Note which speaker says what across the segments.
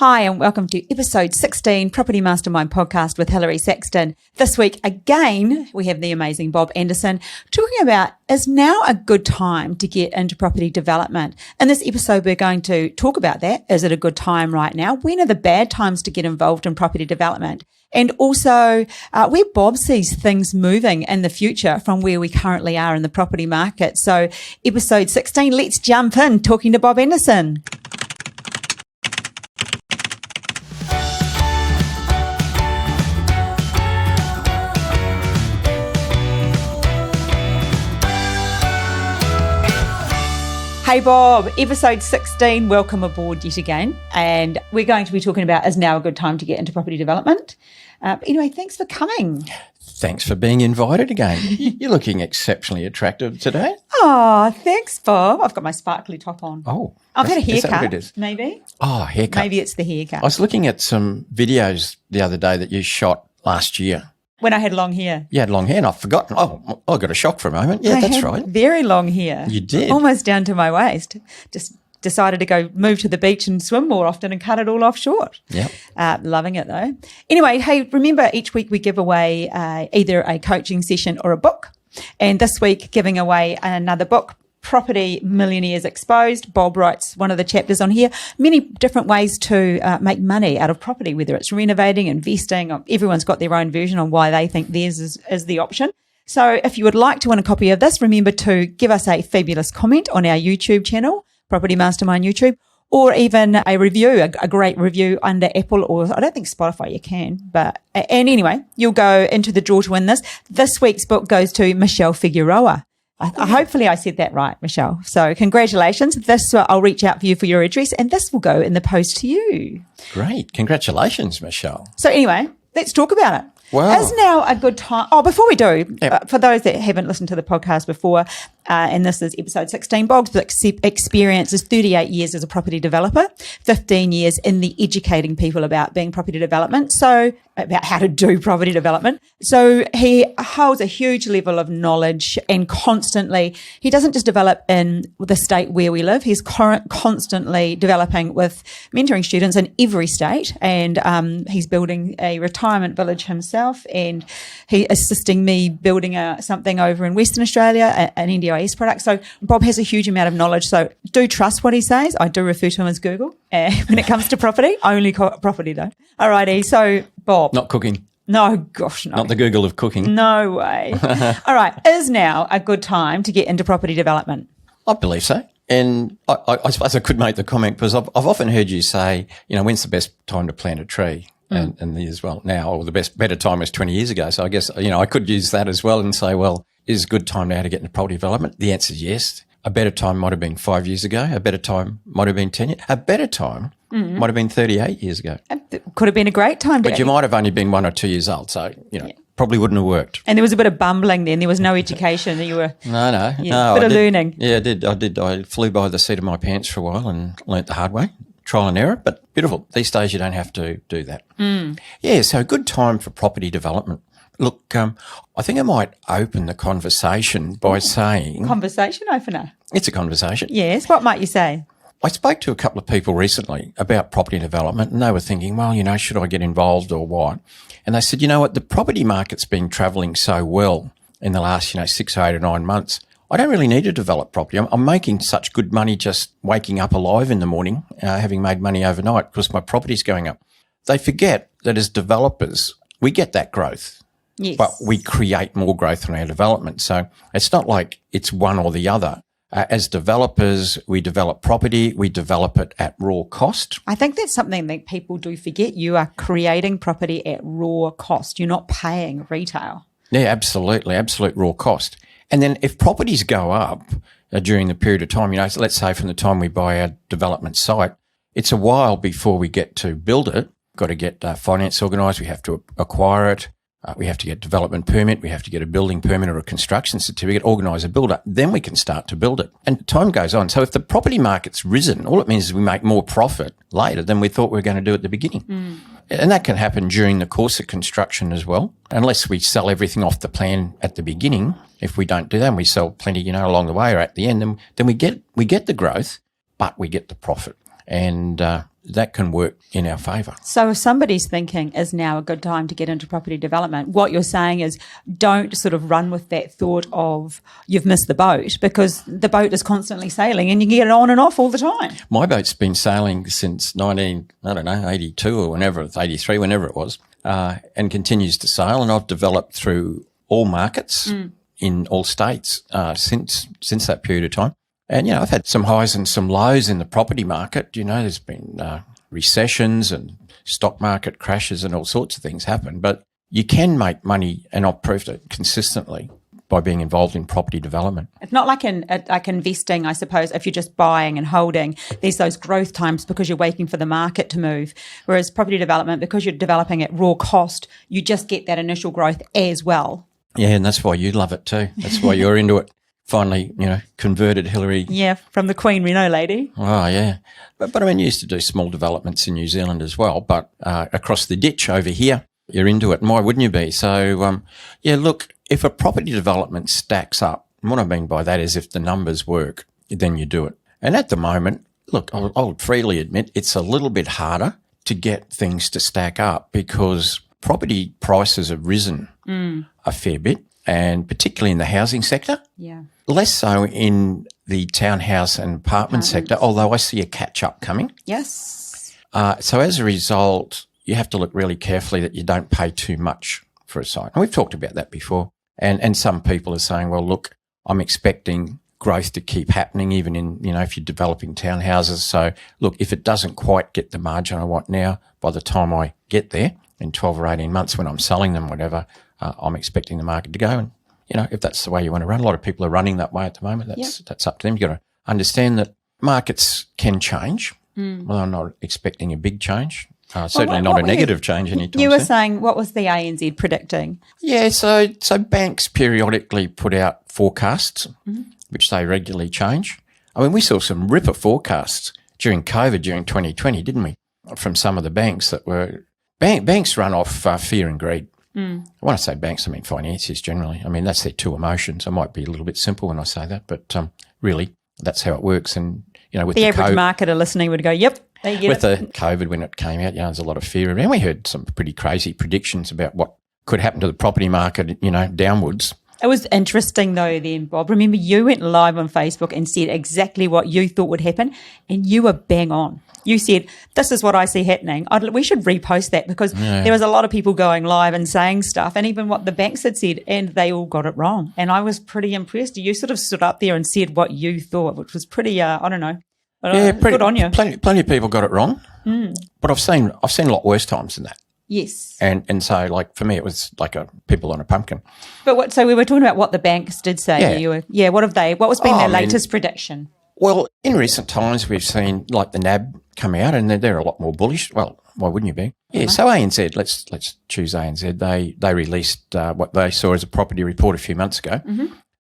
Speaker 1: Hi and welcome to episode 16, Property Mastermind podcast with Hilary Saxton. This week, again, we have the amazing Bob Andersen talking about, is now a good time to get into property development? In this episode, we're going to talk about that. Is it a good time right now? When are the bad times to get involved in property development? And also where Bob sees things moving in the future from where we currently are in the property market. So episode 16, let's jump in talking to Bob Andersen. Hey Bob, episode 16, welcome aboard yet again. And we're going to be talking about, is now a good time to get into property development? But anyway, thanks for coming.
Speaker 2: Thanks for being invited again. You're looking exceptionally attractive today.
Speaker 1: Oh, thanks, Bob. I've got my sparkly top on.
Speaker 2: Oh.
Speaker 1: I've had a haircut,
Speaker 2: is that what it is?
Speaker 1: maybe.
Speaker 2: Oh, haircut.
Speaker 1: Maybe it's the haircut.
Speaker 2: I was looking at some videos the other day that you shot last year.
Speaker 1: When I had long hair.
Speaker 2: You had long hair and I've forgotten. Oh, I got a shock for a moment. Yeah,
Speaker 1: I
Speaker 2: that's
Speaker 1: had
Speaker 2: right.
Speaker 1: Very long hair.
Speaker 2: You did.
Speaker 1: Almost down to my waist. Just decided to move to the beach and swim more often and cut it all off short.
Speaker 2: Yeah.
Speaker 1: Loving it though. Anyway, hey, remember each week we give away either a coaching session or a book. And this week giving away another book, Property Millionaires Exposed. Bob writes one of the chapters on here. Many different ways to make money out of property, whether it's renovating, investing. Everyone's got their own version on why they think theirs is the option. So if you would like to win a copy of this, remember to give us a fabulous comment on our YouTube channel, Property Mastermind YouTube, or even a review, a great review under Apple, or I don't think Spotify you can. And anyway, you'll go into the draw to win this. This week's book goes to Michelle Figueroa. Hopefully I said that right, Michelle. So congratulations. This I'll reach out for you for your address, and this will go in the post to you.
Speaker 2: Great. Congratulations, Michelle.
Speaker 1: So anyway, let's talk about it.
Speaker 2: Wow.
Speaker 1: Is now a good time? Oh, before we do, for those that haven't listened to the podcast before, and this is episode 16, Bob's experience is 38 years as a property developer, 15 years in the educating people about being property development, so about how to do property development. So he holds a huge level of knowledge and constantly, he doesn't just develop in the state where we live, he's constantly developing with mentoring students in every state, and he's building a retirement village himself, and he assisting me building something over in Western Australia, an NDIS product. So Bob has a huge amount of knowledge. So do trust what he says. I do refer to him as Google when it comes to property. Only property though. Alrighty. So Bob.
Speaker 2: Not cooking.
Speaker 1: No, gosh, no.
Speaker 2: Not the Google of cooking.
Speaker 1: No way. All right. Is now a good time to get into property development?
Speaker 2: I believe so. And I suppose I could make the comment because I've often heard you say, when's the best time to plant a tree? And as well now, or the better time was 20 years ago. So I guess, I could use that as well and say, well, is a good time now to get into property development? The answer is yes. A better time might have been 5 years ago. A better time might have been 10 years. A better time might have been 38 years ago.
Speaker 1: It could have been a great time.
Speaker 2: But you might have only been 1 or 2 years old. So, probably wouldn't have worked.
Speaker 1: And there was a bit of bumbling then. There was no education. You were
Speaker 2: No.
Speaker 1: A bit of learning.
Speaker 2: Yeah, I did. I flew by the seat of my pants for a while and learnt the hard way. Trial and error, but beautiful. These days you don't have to do that. Yeah, so a good time for property development. Look, I think I might open the conversation by saying...
Speaker 1: Conversation opener.
Speaker 2: It's a conversation.
Speaker 1: Yes, what might you say?
Speaker 2: I spoke to a couple of people recently about property development and they were thinking, well, should I get involved or what? And they said, you know what, the property market's been travelling so well in the last, 6 or 8 or 9 months. I don't really need to develop property. I'm making such good money just waking up alive in the morning, having made money overnight because my property's going up. They forget that as developers, we get that growth.
Speaker 1: Yes.
Speaker 2: But we create more growth from our development. So it's not like it's one or the other. As developers, we develop property, we develop it at raw cost.
Speaker 1: I think that's something that people do forget. You are creating property at raw cost. You're not paying retail.
Speaker 2: Yeah, absolutely. Absolute raw cost. And then if properties go up during the period of time, let's say from the time we buy our development site, it's a while before we get to build it. Got to get finance organised. We have to acquire it. We have to get development permit. We have to get a building permit or a construction certificate, organise a builder. Then we can start to build it. And time goes on. So if the property market's risen, all it means is we make more profit later than we thought we were going to do at the beginning. And that can happen during the course of construction as well, unless we sell everything off the plan at the beginning. If we don't do that and we sell plenty, along the way or at the end, then we get the growth, but we get the profit. And that can work in our favour.
Speaker 1: So if somebody's thinking is now a good time to get into property development, what you're saying is don't sort of run with that thought of you've missed the boat, because the boat is constantly sailing and you can get it on and off all the time.
Speaker 2: My boat's been sailing since 82 or whenever, 83, whenever it was, and continues to sail. And I've developed through all markets in all states since that period of time. And, I've had some highs and some lows in the property market. There's been recessions and stock market crashes and all sorts of things happen. But you can make money, and I've proved it consistently, by being involved in property development.
Speaker 1: It's not like investing, I suppose, if you're just buying and holding. There's those growth times because you're waiting for the market to move. Whereas property development, because you're developing at raw cost, you just get that initial growth as well.
Speaker 2: Yeah, and that's why you love it too. That's why you're into it. Finally, converted Hillary.
Speaker 1: Yeah, from the Queen, we know, lady.
Speaker 2: Oh, yeah. But I mean, you used to do small developments in New Zealand as well, but across the ditch over here, you're into it. And why wouldn't you be? So, look, if a property development stacks up, and what I mean by that is if the numbers work, then you do it. And at the moment, look, I'll freely admit it's a little bit harder to get things to stack up because property prices have risen a fair bit, and particularly in the housing sector.
Speaker 1: Yeah.
Speaker 2: Less so in the townhouse and apartment sector, although I see a catch-up coming.
Speaker 1: Yes.
Speaker 2: So as a result, you have to look really carefully that you don't pay too much for a site. And we've talked about that before. And some people are saying, well, look, I'm expecting growth to keep happening even in, if you're developing townhouses. So, look, if it doesn't quite get the margin I want now, by the time I get there in 12 or 18 months when I'm selling them, whatever, I'm expecting the market to go. And, if that's the way you want to run, a lot of people are running that way at the moment. That's up to them. You've got to understand that markets can change. Well, I'm not expecting a big change. Certainly not a negative change anytime soon.
Speaker 1: You were saying, what was the ANZ predicting?
Speaker 2: Yeah, so banks periodically put out forecasts, which they regularly change. I mean, we saw some ripper forecasts during COVID, during 2020, didn't we? From some of the banks that were banks run off fear and greed. When I say banks, I mean financiers generally. I mean, that's their two emotions. I might be a little bit simple when I say that, but really, that's how it works. And, with
Speaker 1: the average marketer listening would go, yep, they get
Speaker 2: with the COVID when it came out, there's a lot of fear. And we heard some pretty crazy predictions about what could happen to the property market, downwards.
Speaker 1: It was interesting though then, Bob. Remember, you went live on Facebook and said exactly what you thought would happen, and you were bang on. You said, this is what I see happening. We should repost that because there was a lot of people going live and saying stuff, and even what the banks had said, and they all got it wrong. And I was pretty impressed. You sort of stood up there and said what you thought, which was pretty, I don't know. Good on you.
Speaker 2: Plenty of people got it wrong, but I've seen a lot worse times than that.
Speaker 1: Yes.
Speaker 2: And so, like, for me, it was like a pimple on a pumpkin.
Speaker 1: But so we were talking about what the banks did say. What have they? What was their latest prediction?
Speaker 2: Well, in recent times, we've seen like the NAB come out, and they're a lot more bullish. Well, why wouldn't you be? Yeah. So ANZ, let's choose ANZ. They released what they saw as a property report a few months ago.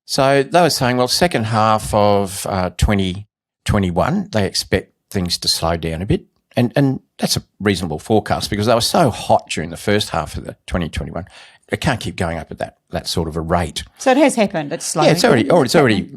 Speaker 2: So they were saying, well, second half of 2021, they expect things to slow down a bit. And that's a reasonable forecast because they were so hot during the first half of the 2021. It can't keep going up at that sort of a rate.
Speaker 1: So it has happened. It's slowing.
Speaker 2: Yeah, it's already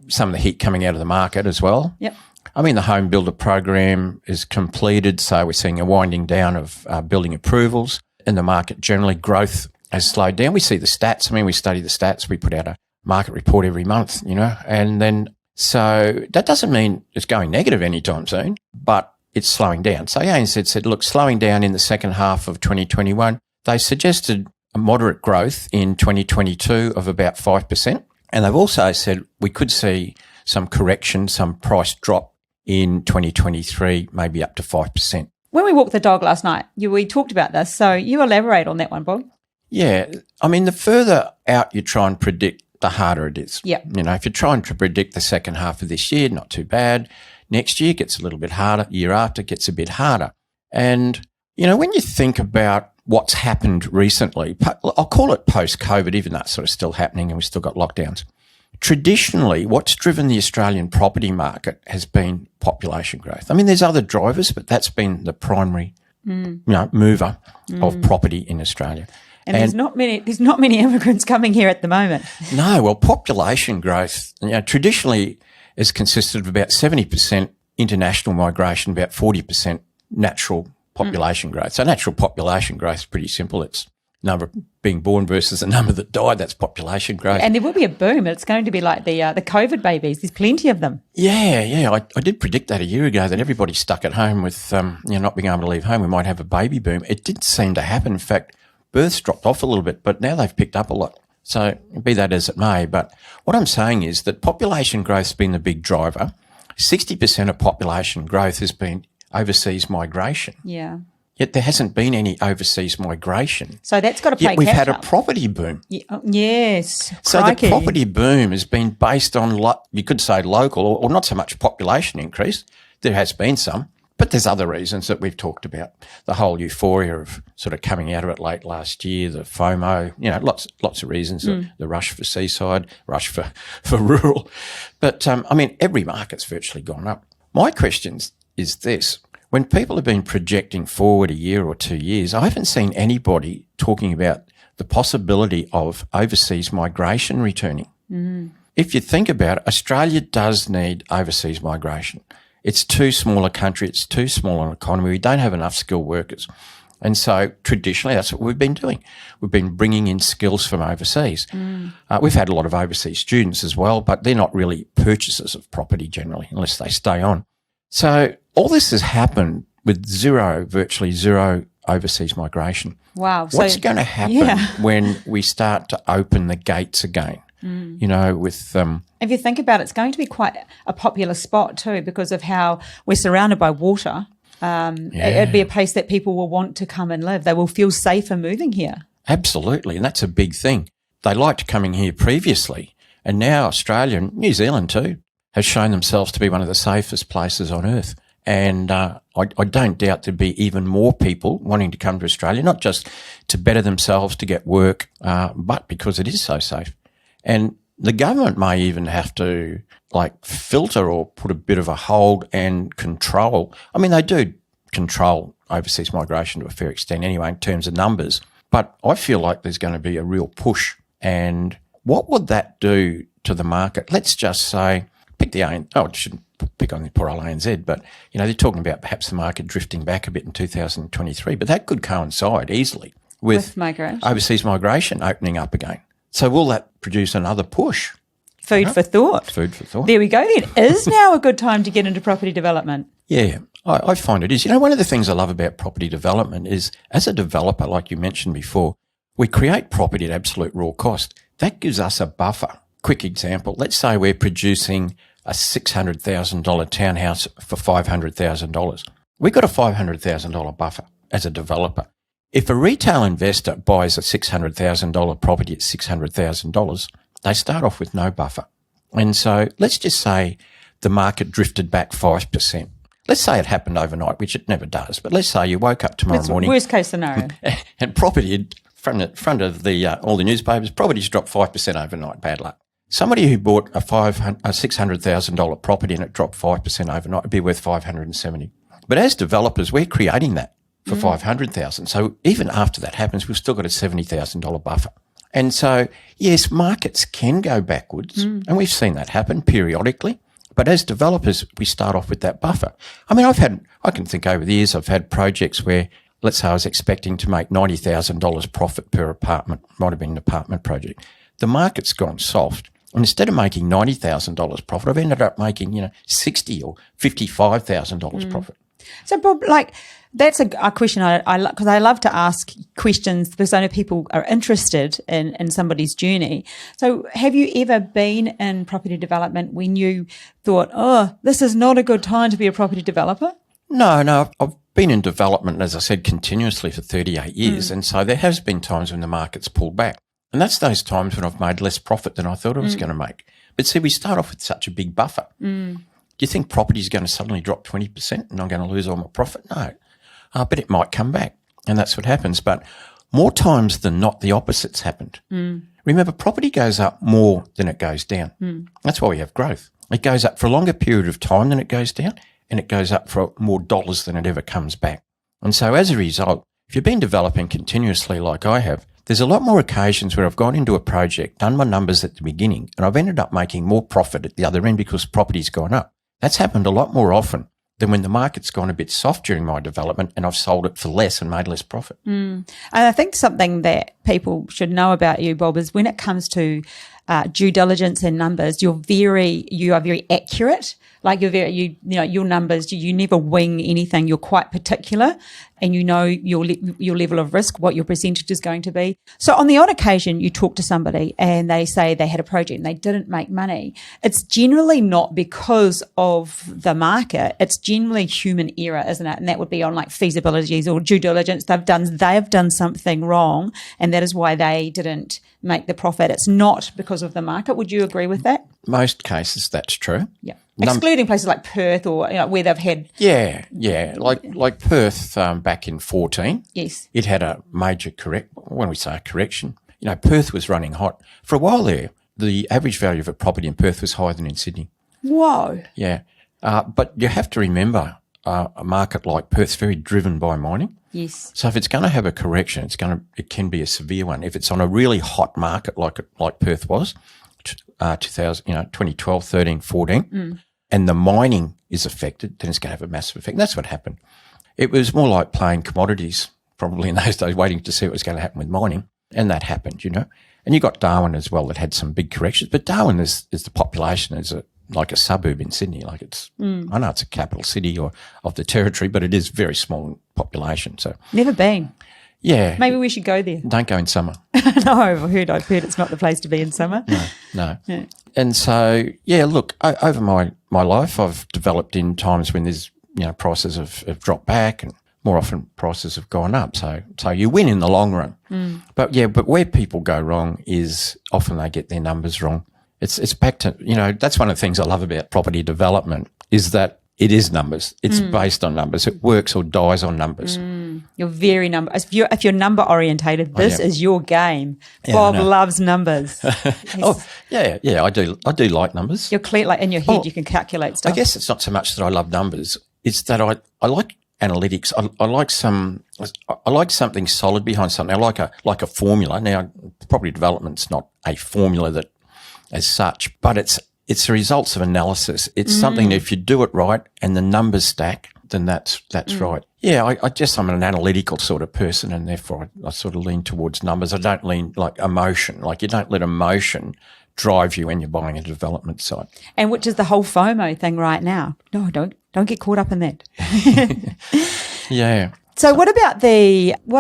Speaker 2: some of the heat coming out of the market as well.
Speaker 1: Yep.
Speaker 2: I mean, the home builder program is completed, so we're seeing a winding down of building approvals. In the market generally, growth has slowed down. We see the stats. I mean, we study the stats. We put out a market report every month, and then so that doesn't mean it's going negative anytime soon, but it's slowing down. So ANZ said, look, slowing down in the second half of 2021. They suggested a moderate growth in 2022 of about 5%. And they've also said we could see some correction, some price drop in 2023, maybe up to 5%.
Speaker 1: When we walked the dog last night, we talked about this. So you elaborate on that one, Bob.
Speaker 2: Yeah. I mean, the further out you try and predict, the harder it is.
Speaker 1: Yeah.
Speaker 2: If you're trying to predict the second half of this year, not too bad. Next year gets a little bit harder. Year after gets a bit harder. And, when you think about what's happened recently, I'll call it post-COVID, even though it's sort of still happening and we've still got lockdowns. Traditionally, what's driven the Australian property market has been population growth. I mean, there's other drivers, but that's been the primary, mover of property in Australia.
Speaker 1: And there's not many immigrants coming here at the moment.
Speaker 2: No, well, population growth, traditionally has consisted of about 70% international migration, about 40% natural population growth. So natural population growth is pretty simple. It's number being born versus the number that died. That's population growth.
Speaker 1: And there will be a boom. It's going to be like the COVID babies. There's plenty of them.
Speaker 2: Yeah. I did predict that a year ago that everybody stuck at home with not being able to leave home. We might have a baby boom. It didn't seem to happen. In fact, births dropped off a little bit, but now they've picked up a lot. So be that as it may, but what I'm saying is that population growth has been the big driver. 60% of population growth has been overseas migration.
Speaker 1: Yeah.
Speaker 2: Yet there hasn't been any overseas migration.
Speaker 1: So that's got to play
Speaker 2: Yet we've
Speaker 1: catch
Speaker 2: had
Speaker 1: up.
Speaker 2: a property boom.
Speaker 1: Yes.
Speaker 2: So
Speaker 1: Crikey.
Speaker 2: the property boom has been based on, you could say local or not so much population increase. There has been some, but there's other reasons that we've talked about. The whole euphoria of sort of coming out of it late last year, the FOMO, lots of reasons, the rush for seaside, rush for rural. But, every market's virtually gone up. My question is this. When people have been projecting forward a year or 2 years, I haven't seen anybody talking about the possibility of overseas migration returning. If you think about it, Australia does need overseas migration. It's too small a country. It's too small an economy. We don't have enough skilled workers. And so traditionally, that's what we've been doing. We've been bringing in skills from overseas. We've had a lot of overseas students as well, but they're not really purchasers of property generally, unless they stay on. So all this has happened with virtually zero overseas migration.
Speaker 1: Wow.
Speaker 2: What's going to happen when we start to open the gates again? With
Speaker 1: if you think about it, it's going to be quite a popular spot too because of how we're surrounded by water. It'd be a place that people will want to come and live. They will feel safer moving here.
Speaker 2: Absolutely, and that's a big thing. They liked coming here previously, and now Australia and New Zealand too has shown themselves to be one of the safest places on earth. And I don't doubt there'd be even more people wanting to come to Australia, not just to better themselves, to get work, but because it is so safe. And the government may even have to filter or put a bit of a hold and control. I mean, they do control overseas migration to a fair extent anyway in terms of numbers. But I feel like there's going to be a real push. And what would that do to the market? Let's just say, I shouldn't pick on the poor old ANZ, but, they're talking about perhaps the market drifting back a bit in 2023. But that could coincide easily with
Speaker 1: migration.
Speaker 2: Overseas migration opening up again. So will that produce another push?
Speaker 1: Food for thought.
Speaker 2: Food for thought.
Speaker 1: There we go then. Is now a good time to get into property development?
Speaker 2: Yeah, I find it is. One of the things I love about property development is, as a developer, like you mentioned before, we create property at absolute raw cost. That gives us a buffer. Quick example, let's say we're producing a $600,000 townhouse for $500,000. We've got a $500,000 buffer as a developer. If a retail investor buys a $600,000 property at $600,000, they start off with no buffer. And so let's just say the market drifted back 5%. Let's say it happened overnight, which it never does. But let's say you woke up tomorrow morning.
Speaker 1: Worst case scenario.
Speaker 2: And property, front of all the newspapers, properties dropped 5% overnight. Bad luck. Somebody who bought a $600,000 property and it dropped 5% overnight would be worth $570,000. But as developers, we're creating that for $500,000. So even after that happens, we've still got a $70,000 buffer. And so, yes, markets can go backwards, and we've seen that happen periodically. But as developers, we start off with that buffer. I mean, I can think over the years, I've had projects where, let's say I was expecting to make $90,000 profit per apartment, might have been an apartment project. The market's gone soft. And instead of making $90,000 profit, I've ended up making, $60,000 or $55,000 profit.
Speaker 1: So, Bob, that's a question because I love to ask questions because I know people are interested in somebody's journey. So have you ever been in property development when you thought, this is not a good time to be a property developer?
Speaker 2: No. I've been in development, as I said, continuously for 38 years. And so there has been times when the market's pulled back. And that's those times when I've made less profit than I thought I was going to make. But see, we start off with such a big buffer. Do you think property is going to suddenly drop 20% and I'm going to lose all my profit? No. But it might come back, and that's what happens. But more times than not, the opposite's happened. Remember, property goes up more than it goes down. That's why we have growth. It goes up for a longer period of time than it goes down, and it goes up for more dollars than it ever comes back. And so as a result, if you've been developing continuously like I have, there's a lot more occasions where I've gone into a project, done my numbers at the beginning, and I've ended up making more profit at the other end because property's gone up. That's happened a lot more often than when the market's gone a bit soft during my development and I've sold it for less and made less profit.
Speaker 1: And I think something that people should know about you, Bob, is when it comes to due diligence and numbers, you are very accurate. Like your numbers, you never wing anything. You're quite particular, and you know your level of risk, what your percentage is going to be. So on the odd occasion, you talk to somebody and they say they had a project and they didn't make money. It's generally not because of the market. It's generally human error, isn't it? And that would be on like feasibilities or due diligence. They've done something wrong, and that is why they didn't make the profit. It's not because of the market. Would you agree with that?
Speaker 2: Most cases, that's true.
Speaker 1: Yeah. Excluding places like Perth or where they've had...
Speaker 2: Yeah. Like Perth back in 14.
Speaker 1: Yes.
Speaker 2: It had a major when we say a correction, Perth was running hot. For a while there, the average value of a property in Perth was higher than in Sydney.
Speaker 1: Whoa.
Speaker 2: Yeah. But you have to remember a market like Perth's very driven by mining.
Speaker 1: Yes.
Speaker 2: So if it's going to have a correction, it can be a severe one. If it's on a really hot market like Perth was, 2012, 13, 14, and the mining is affected, then it's going to have a massive effect. And that's what happened. It was more like playing commodities probably in those days, waiting to see what was going to happen with mining. And that happened, And you got Darwin as well that had some big corrections. But Darwin is the population is like a suburb in Sydney. Like I know it's a capital city of the territory, but it is very small population. So
Speaker 1: never been.
Speaker 2: Yeah.
Speaker 1: Maybe we should go there.
Speaker 2: Don't go in summer.
Speaker 1: No, I've heard it's not the place to be in summer.
Speaker 2: No.
Speaker 1: Yeah.
Speaker 2: And so, look, over my life, I've developed in times when there's, prices have dropped back and more often prices have gone up. So you win in the long run. But where people go wrong is often they get their numbers wrong. It's back to, that's one of the things I love about property development is that it is numbers. It's based on numbers. It works or dies on numbers.
Speaker 1: You're very number. If you're number orientated, this is your game.
Speaker 2: Yeah,
Speaker 1: Bob loves numbers.
Speaker 2: I do like numbers.
Speaker 1: You're clear, like in your head, you can calculate stuff.
Speaker 2: I guess it's not so much that I love numbers. It's that I like analytics. I like something solid behind something. I like a formula. Now, property development's not a formula that as such, but it's the results of analysis. It's something that if you do it right and the numbers stack, then that's right. Yeah, I'm an analytical sort of person, and therefore I sort of lean towards numbers. I don't lean like emotion. Like you don't let emotion drive you when you're buying a development site. And
Speaker 1: which is the whole FOMO thing right now. No, don't get caught up in that.
Speaker 2: Yeah.
Speaker 1: So what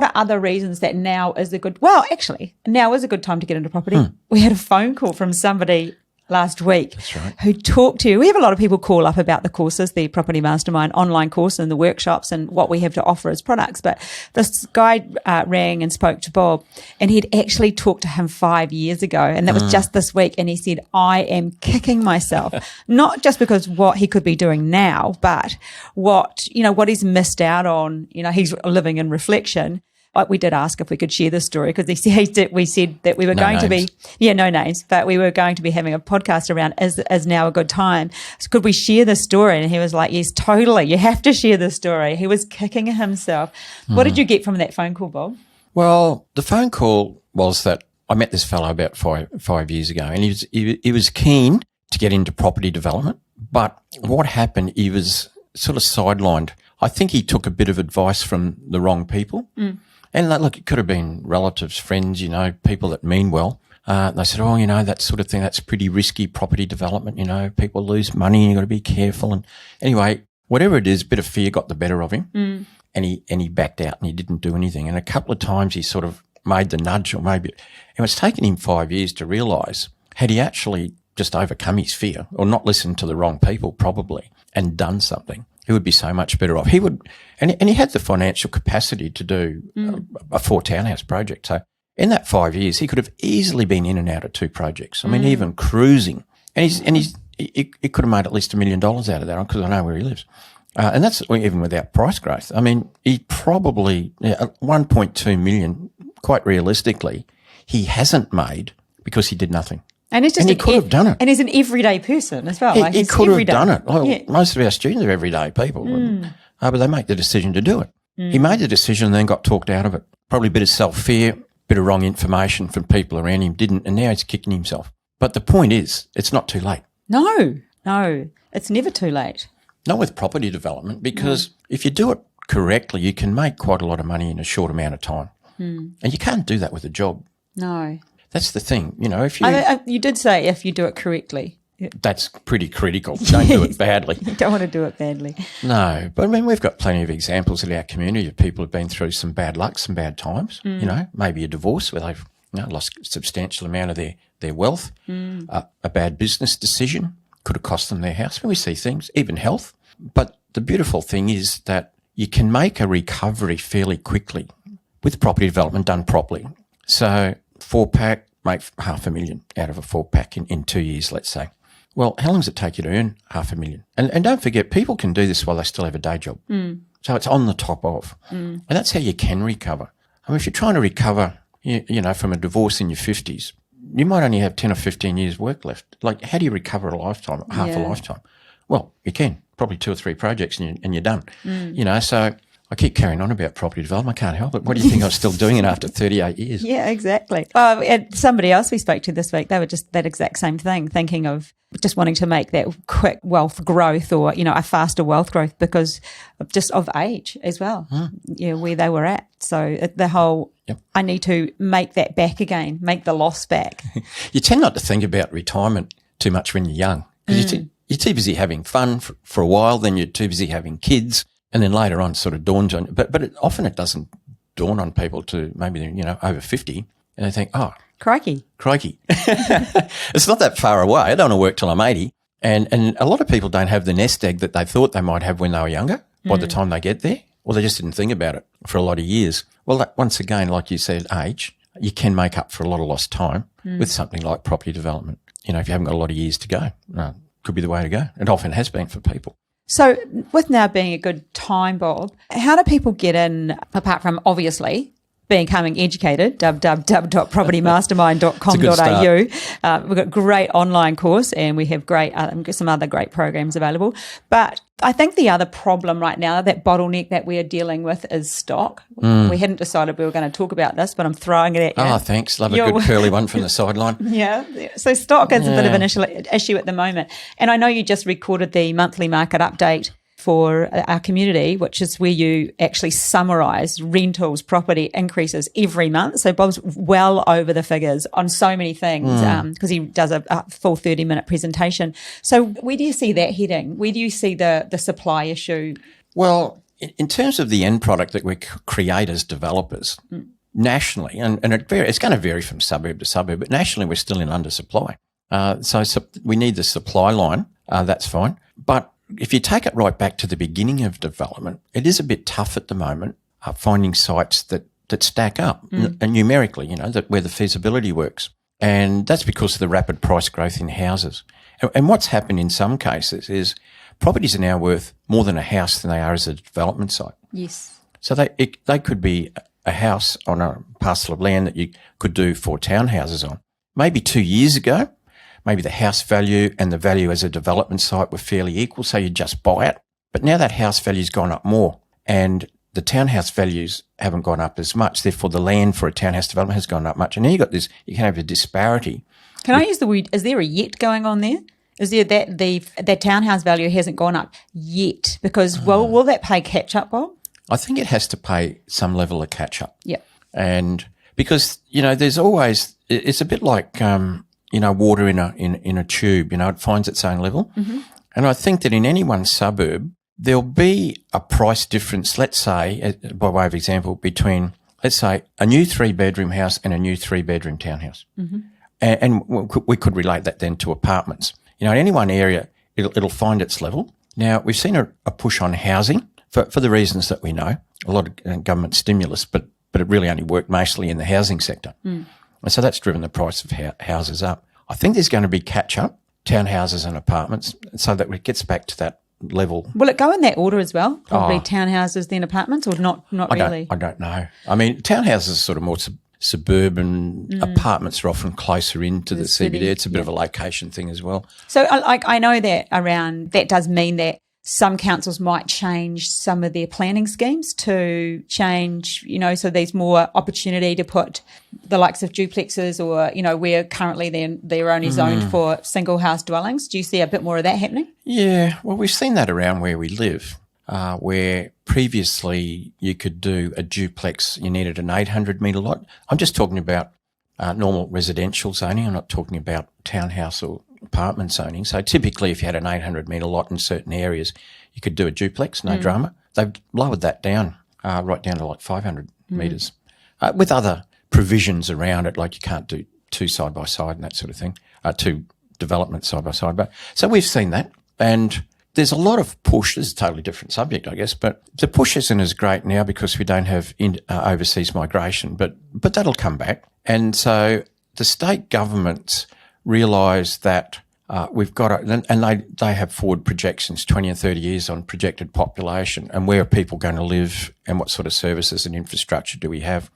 Speaker 1: are other reasons that now is a good time to get into property? We had a phone call from somebody last week.
Speaker 2: That's right.
Speaker 1: Who talked to you. We have a lot of people call up about the courses, the Property Mastermind online course and the workshops and what we have to offer as products. But this guy rang and spoke to Bob, and he'd actually talked to him 5 years ago, and that was just this week. And he said, I am kicking myself, not just because what he could be doing now, but what he's missed out on. He's living in reflection. We did ask if we could share this story because we said that we were no names, but we were going to be having a podcast around is now a good time. So could we share this story? And he was like, yes, totally. You have to share this story. He was kicking himself. What did you get from that phone call, Bob?
Speaker 2: Well, the phone call was that I met this fellow about five years ago, and he was keen to get into property development. But what happened, he was sort of sidelined. I think he took a bit of advice from the wrong people. And look, it could have been relatives, friends, people that mean well. They said, that sort of thing, that's pretty risky, property development, people lose money and you've got to be careful. And anyway, whatever it is, a bit of fear got the better of him and he backed out and he didn't do anything. And a couple of times he sort of made the nudge, or maybe it's taken him 5 years to realise, had he actually just overcome his fear or not listened to the wrong people probably and done something, he would be so much better off. He would, and he had the financial capacity to do a 4 townhouse project. So in that 5 years, he could have easily been in and out of 2 projects. I mean, even cruising. And he could have made at least $1 million out of that because I know where he lives. And that's even without price growth. I mean, he probably, 1.2 million, quite realistically, he hasn't made because he did nothing.
Speaker 1: And he could have done it. And he's an everyday person as well.
Speaker 2: He could have done it. Most of our students are everyday people, but they make the decision to do it. He made the decision and then got talked out of it. Probably a bit of self-fear, a bit of wrong information from people around him, didn't, and now he's kicking himself. But the point is, it's not too late.
Speaker 1: No, it's never too late.
Speaker 2: Not with property development, because if you do it correctly, you can make quite a lot of money in a short amount of time. And you can't do that with a job.
Speaker 1: No.
Speaker 2: That's the thing. You know, if you...
Speaker 1: you did say if you do it correctly.
Speaker 2: That's pretty critical. Don't do it badly.
Speaker 1: You don't want to do it badly.
Speaker 2: No. But I mean, we've got plenty of examples in our community of people who've been through some bad luck, some bad times, you know, maybe a divorce where they've lost a substantial amount of their wealth, a bad business decision could have cost them their house. We see things, even health. But the beautiful thing is that you can make a recovery fairly quickly with property development done properly. So 4-pack, make $500,000 out of a 4-pack in 2 years, let's say. Well, how long does it take you to earn $500,000? And don't forget, people can do this while they still have a day job. So it's on the top of. And that's how you can recover. I mean, if you're trying to recover, you know, from a divorce in your 50s, you might only have 10 or 15 years work left. Like, how do you recover a lifetime, half a lifetime? Well, you can. Probably 2 or 3 projects and you're done. You know, so I keep carrying on about property development. I can't help it. What do you think I'm still doing it after 38 years?
Speaker 1: Yeah, exactly. And somebody else we spoke to this week, they were just that exact same thing, thinking of just wanting to make that quick wealth growth or, you know, a faster wealth growth because of just of age as well, you know, where they were at. So the whole, I need to make that back again, make the loss back.
Speaker 2: You tend not to think about retirement too much when you're young because you're too busy having fun for a while, then you're too busy having kids, and then later on sort of dawns on you. But often it doesn't dawn on people to maybe they're, you know, over 50 and they think, oh, crikey. It's not that far away. I don't want to work till I'm 80. And a lot of people don't have the nest egg that they thought they might have when they were younger by the time they get there, or they just didn't think about it for a lot of years. Well, once again, like you said, age, you can make up for a lot of lost time with something like property development. You know, if you haven't got a lot of years to go, could be the way to go. It often has been for people.
Speaker 1: So with now being a good time, Bob, how do people get in, apart from obviously becoming educated, www.propertymastermind.com.au. We've got a great online course and we have some other great programs available. But I think the other problem right now, that bottleneck that we are dealing with is stock. We hadn't decided we were going to talk about this, but I'm throwing it at you.
Speaker 2: Oh, thanks. Love a good curly one from the sideline.
Speaker 1: Yeah. So stock is a bit of an issue at the moment. And I know you just recorded the monthly market update for our community, which is where you actually summarise rentals, property increases every month. So Bob's well over the figures on so many things because he does a full 30-minute presentation. So where do you see that heading? Where do you see the supply issue?
Speaker 2: Well, in terms of the end product that we create as developers, nationally, and it's going to vary from suburb to suburb, but nationally we're still in undersupply. So we need the supply line. That's fine. But if you take it right back to the beginning of development, it is a bit tough at the moment finding sites that stack up and numerically, you know, where the feasibility works. And that's because of the rapid price growth in houses. And what's happened in some cases is properties are now worth more than a house than they are as a development site.
Speaker 1: Yes.
Speaker 2: So they could be a house on a parcel of land that you could do 4 townhouses on. Maybe 2 years ago, maybe the house value and the value as a development site were fairly equal, so you just buy it. But now that house value's gone up more and the townhouse values haven't gone up as much. Therefore, the land for a townhouse development has gone up much. And now you can have a disparity.
Speaker 1: Can I use the word, is there a yet going on there? Is there that the townhouse value hasn't gone up yet? Because, will that pay catch up, Bob?
Speaker 2: I think it has to pay some level of catch up.
Speaker 1: Yep.
Speaker 2: And because, you know, there's always, it's a bit like, you know, water in a tube, you know, it finds its own level. Mm-hmm. And I think that in any one suburb, there'll be a price difference, let's say, by way of example, between, let's say, a new 3-bedroom house and a new 3-bedroom townhouse. Mm-hmm. And we could relate that then to apartments. You know, in any one area, it'll find its level. Now, we've seen a push on housing for the reasons that we know, a lot of government stimulus, but it really only worked mostly in the housing sector. Mm. And so that's driven the price of houses up. I think there's going to be catch-up, townhouses and apartments, so that it gets back to that level.
Speaker 1: Will it go in that order as well? Probably townhouses, then apartments, or not really?
Speaker 2: I don't know. I mean, townhouses are sort of more suburban. Apartments are often closer into the CBD. It's a bit of a location thing as well.
Speaker 1: So I know that that does mean that some councils might change some of their planning schemes to change, so there's more opportunity to put the likes of duplexes or, where currently they're only zoned for single house dwellings. Do you see a bit more of that happening?
Speaker 2: Yeah, well, we've seen that around where we live, where previously you could do a duplex, you needed an 800 metre lot. I'm just talking about normal residential zoning. I'm not talking about townhouse or apartment zoning. So typically if you had an 800 metre lot in certain areas, you could do a duplex, no drama. They've lowered that down, right down to like 500 metres, with other provisions around it, like you can't do two side by side and that sort of thing, two developments side by side. But so we've seen that, and there's a lot of push. This is a totally different subject, I guess, but the push isn't as great now because we don't have overseas migration, but that'll come back. And so the state governments realise that we've got to, and they have forward projections, 20 and 30 years on projected population and where are people going to live and what sort of services and infrastructure do we have.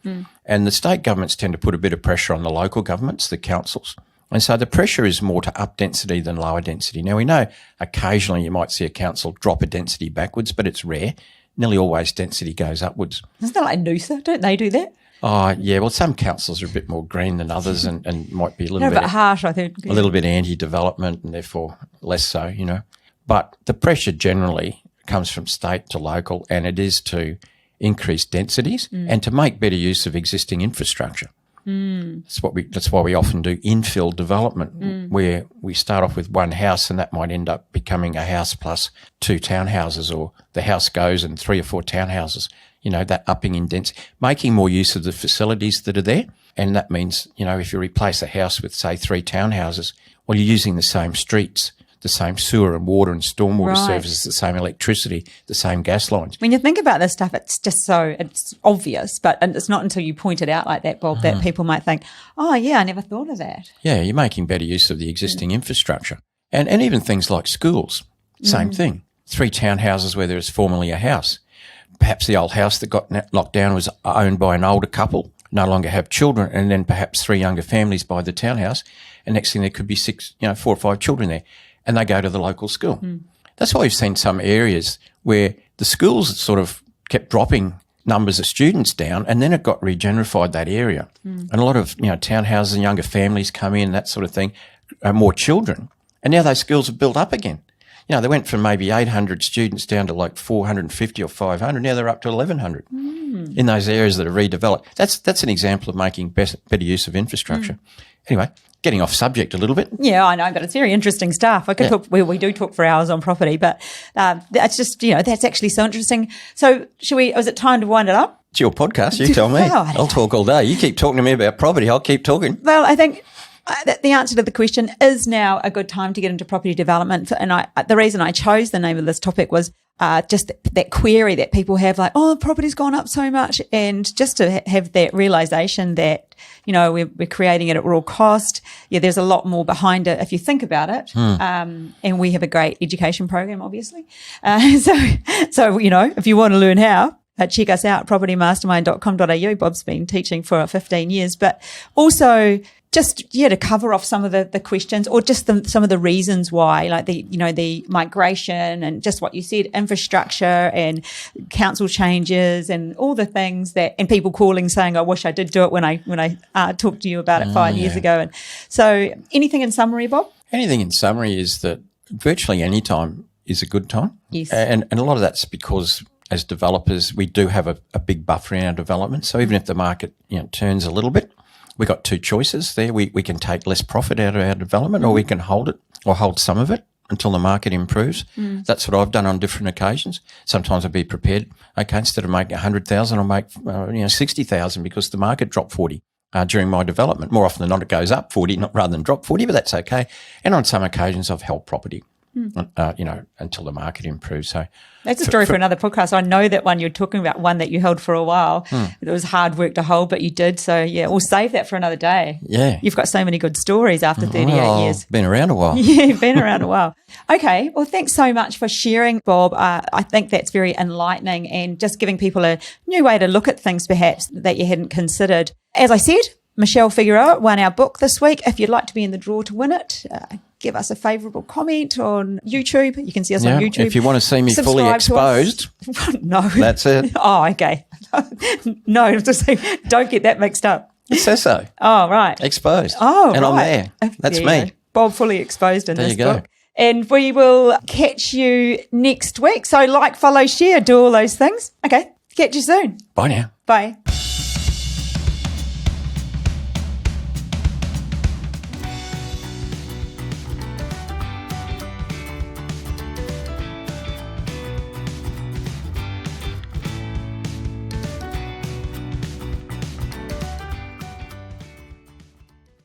Speaker 2: And the state governments tend to put a bit of pressure on the local governments, the councils. And so the pressure is more to up density than lower density. Now, we know occasionally you might see a council drop a density backwards, but it's rare. Nearly always density goes upwards.
Speaker 1: Isn't that like Noosa? Don't they do that?
Speaker 2: Oh, yeah. Well, some councils are a bit more green than others and might be a little bit
Speaker 1: harsh, I think.
Speaker 2: A little bit anti-development and therefore less so, But the pressure generally comes from state to local, and it is to increase densities and to make better use of existing infrastructure. That's why we often do infill development, where we start off with one house and that might end up becoming a house plus two townhouses, or the house goes and 3 or 4 townhouses. That upping in density, making more use of the facilities that are there. And that means, if you replace a house with, say, 3 townhouses, well, you're using the same streets, the same sewer and water and stormwater services, the same electricity, the same gas lines.
Speaker 1: When you think about this stuff, it's just it's obvious, but it's not until you point it out like that, Bob, that people might think, oh, yeah, I never thought of that.
Speaker 2: Yeah, you're making better use of the existing infrastructure. And even things like schools, same thing. 3 townhouses where there was formerly a house. Perhaps the old house that got locked down was owned by an older couple, no longer have children, and then perhaps 3 younger families buy the townhouse, and next thing there could be 6, 4 or 5 children there, and they go to the local school. That's why we've seen some areas where the schools sort of kept dropping numbers of students down, and then it got regenerified, that area. And a lot of, townhouses and younger families come in, that sort of thing, more children, and now those schools have built up again. They went from maybe 800 students down to like 450 or 500. Now they're up to 1,100 in those areas that are redeveloped. That's an example of making better use of infrastructure. Anyway, getting off subject a little bit.
Speaker 1: Yeah, I know, but it's very interesting stuff. I could talk. We do talk for hours on property, but that's just that's actually so interesting. So, is it time to wind it up?
Speaker 2: It's your podcast. You tell me. I'll talk all day. You keep talking to me about property. I'll keep talking.
Speaker 1: Well, I think the answer to the question is now a good time to get into property development. And the reason I chose the name of this topic was just that query that people have, like, oh, property's gone up so much, and just to have that realisation that, we're creating it at raw cost. Yeah, there's a lot more behind it if you think about it. And we have a great education program, obviously. So if you want to learn how, check us out, propertymastermind.com.au. Bob's been teaching for 15 years, but also just, to cover off some of the questions, or just some of the reasons why, like the migration and just what you said, infrastructure and council changes and all the things and people calling saying, I wish I did do it when I talked to you about it 5 years ago. And so anything in summary, Bob? Anything
Speaker 2: in summary is that virtually any time is a good time.
Speaker 1: Yes.
Speaker 2: And a lot of that's because as developers, we do have a big buffer in our development. So even if the market, turns a little bit, we've got 2 choices there. We can take less profit out of our development, or we can hold it, or hold some of it until the market improves. That's what I've done on different occasions. Sometimes I'd be prepared, okay, instead of making 100,000, I'll make 60,000 because the market dropped 40 during my development. More often than not, it goes up 40 rather than drop 40, but that's okay. And on some occasions, I've held property. Until the market improves. So
Speaker 1: that's a story for another podcast. I know that one you're talking about, one that you held for a while. It was hard work to hold, but you did. So yeah, we'll save that for another day.
Speaker 2: Yeah,
Speaker 1: you've got so many good stories after 38 years.
Speaker 2: Been around a while.
Speaker 1: Yeah, you've been around a while. Okay, well, thanks so much for sharing, Bob. I think that's very enlightening and just giving people a new way to look at things, perhaps that you hadn't considered. As I said, Michelle Figueroa won our book this week. If you'd like to be in the draw to win it, give us a favourable comment on YouTube. You can see us on YouTube.
Speaker 2: If you want to see me fully exposed,
Speaker 1: no,
Speaker 2: that's it.
Speaker 1: Oh, okay. No, I'm just saying, don't get that mixed up.
Speaker 2: It says so.
Speaker 1: Oh, right.
Speaker 2: Exposed.
Speaker 1: Oh,
Speaker 2: and
Speaker 1: right.
Speaker 2: I'm there. That's
Speaker 1: There you
Speaker 2: me.
Speaker 1: go. Bob fully exposed in
Speaker 2: There
Speaker 1: this
Speaker 2: you go.
Speaker 1: book. And we will catch you next week. So like, follow, share, do all those things. Okay. Catch you soon.
Speaker 2: Bye now.
Speaker 1: Bye.